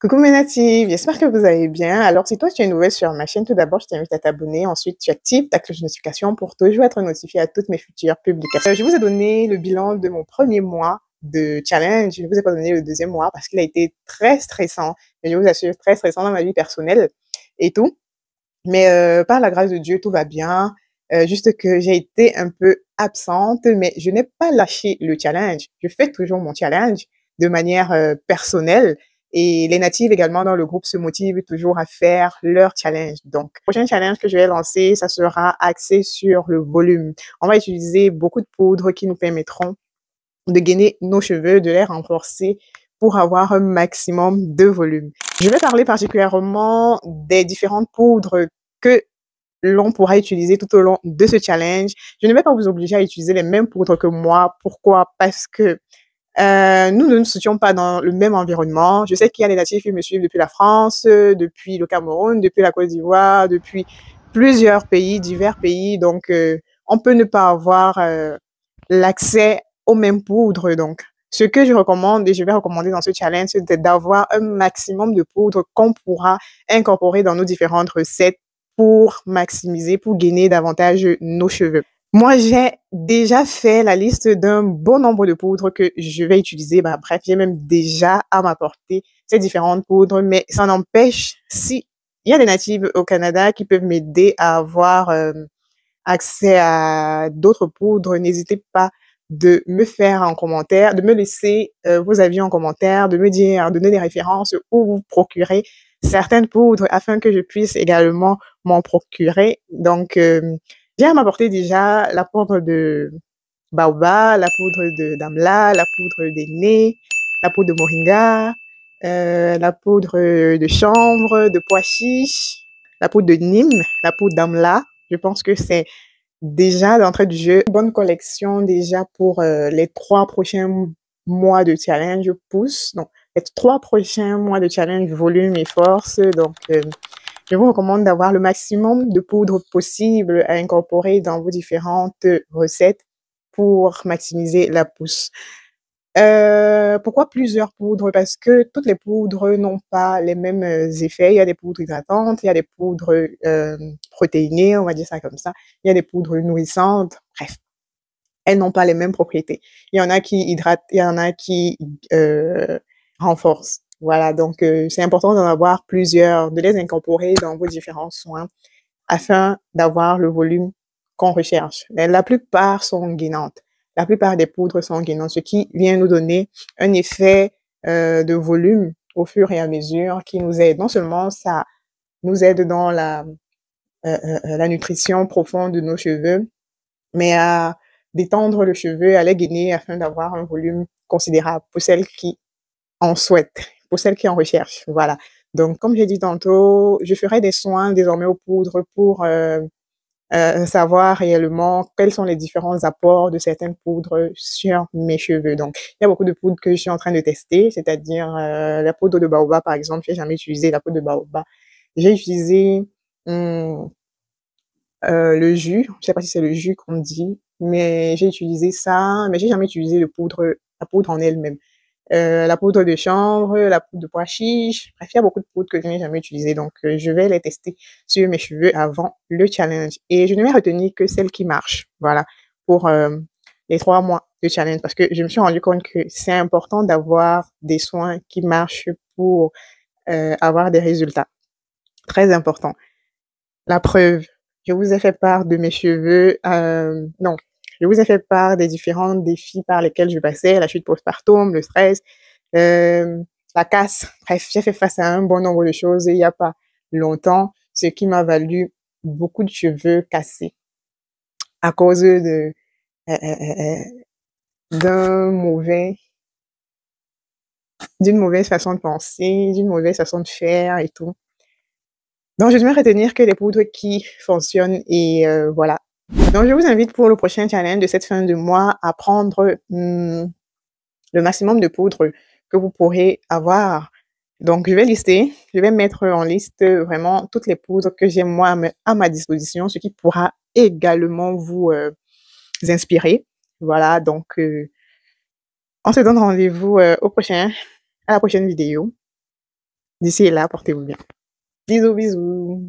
Coucou mes natifs, j'espère que vous allez bien. Alors, si toi tu es nouvelle sur ma chaîne, tout d'abord, je t'invite à t'abonner. Ensuite, tu actives ta cloche de notification pour toujours être notifié à toutes mes futures publications. Je vous ai donné le bilan de mon premier mois de challenge. Je ne vous ai pas donné le deuxième mois parce qu'il a été très stressant. Et je vous assure, très stressant dans ma vie personnelle et tout. Mais par la grâce de Dieu, tout va bien. Juste que j'ai été un peu absente, mais je n'ai pas lâché le challenge. Je fais toujours mon challenge de manière personnelle. Et les natifs également dans le groupe se motivent toujours à faire leur challenge. Donc, le prochain challenge que je vais lancer, ça sera axé sur le volume. On va utiliser beaucoup de poudres qui nous permettront de gainer nos cheveux, de les renforcer pour avoir un maximum de volume. Je vais parler particulièrement des différentes poudres que l'on pourra utiliser tout au long de ce challenge. Je ne vais pas vous obliger à utiliser les mêmes poudres que moi. Pourquoi? Parce que nous ne nous situons pas dans le même environnement. Je sais qu'il y a des natifs qui me suivent depuis la France, depuis le Cameroun, depuis la Côte d'Ivoire, depuis plusieurs pays, divers pays. Donc, on peut ne pas avoir l'accès aux mêmes poudres. Donc, ce que je recommande et je vais recommander dans ce challenge, c'est d'avoir un maximum de poudres qu'on pourra incorporer dans nos différentes recettes pour maximiser, pour gainer davantage nos cheveux. Moi, j'ai déjà fait la liste d'un bon nombre de poudres que je vais utiliser. Bah, bref, j'ai même déjà à m'apporter ces différentes poudres, mais ça n'empêche, si il y a des natives au Canada qui peuvent m'aider à avoir accès à d'autres poudres, n'hésitez pas de me faire en commentaire, de me laisser vos avis en commentaire, de me dire, donner des références où vous procurez certaines poudres afin que je puisse également m'en procurer. Donc, j'ai à m'apporter déjà la poudre de baobab, la poudre de d'amla, la poudre d'aîné, la poudre de moringa, la poudre de chanvre, de pois chiche, la poudre de nîmes, la poudre d'amla. Je pense que c'est déjà d'entrée du jeu, bonne collection déjà pour les 3 prochains mois de challenge pousse. Donc, les 3 prochains mois de challenge volume et force. Donc, je vous recommande d'avoir le maximum de poudre possible à incorporer dans vos différentes recettes pour maximiser la pousse. Pourquoi plusieurs poudres? Parce que toutes les poudres n'ont pas les mêmes effets. Il y a des poudres hydratantes, il y a des poudres protéinées, on va dire ça comme ça. Il y a des poudres nourrissantes. Bref, elles n'ont pas les mêmes propriétés. Il y en a qui hydratent, il y en a qui renforcent. Voilà, donc c'est important d'en avoir plusieurs, de les incorporer dans vos différents soins afin d'avoir le volume qu'on recherche. Mais la plupart sont gainantes. La plupart des poudres sont gainantes, ce qui vient nous donner un effet de volume au fur et à mesure qui nous aide. Non seulement ça nous aide dans la nutrition profonde de nos cheveux, mais à détendre le cheveu, à les gainer afin d'avoir un volume considérable pour celles qui en souhaitent, pour celles qui en recherchent. Voilà. Donc, comme j'ai dit tantôt, je ferai des soins désormais aux poudres pour savoir réellement quels sont les différents apports de certaines poudres sur mes cheveux. Donc, il y a beaucoup de poudres que je suis en train de tester, c'est-à-dire la poudre de baobab, par exemple. J'ai jamais utilisé la poudre de baobab. J'ai utilisé hum, le jus, je sais pas si c'est le jus qu'on dit, mais j'ai utilisé ça, mais j'ai jamais utilisé la poudre en elle-même. La poudre de chanvre, la poudre de pois chiche, bref, il y a beaucoup de poudres que je n'ai jamais utilisées, donc je vais les tester sur mes cheveux avant le challenge. Et je ne vais retenir que celles qui marchent, voilà, pour les 3 mois de challenge, parce que je me suis rendu compte que c'est important d'avoir des soins qui marchent pour avoir des résultats. Très important. La preuve, je vous ai fait part de mes cheveux, non, je vous ai fait part des différents défis par lesquels je passais, la chute postpartum, le stress, la casse. Bref, j'ai fait face à un bon nombre de choses il n'y a pas longtemps, ce qui m'a valu beaucoup de cheveux cassés à cause d'un mauvais, d'une mauvaise façon de penser, d'une mauvaise façon de faire et tout. Donc, je devrais retenir que les poudres qui fonctionnent et voilà. Donc, je vous invite pour le prochain challenge de cette fin de mois à prendre le maximum de poudres que vous pourrez avoir. Donc, je vais mettre en liste vraiment toutes les poudres que j'ai moi à ma disposition, ce qui pourra également vous inspirer. Voilà, donc on se donne rendez-vous à la prochaine vidéo. D'ici là, portez-vous bien. Bisous, bisous.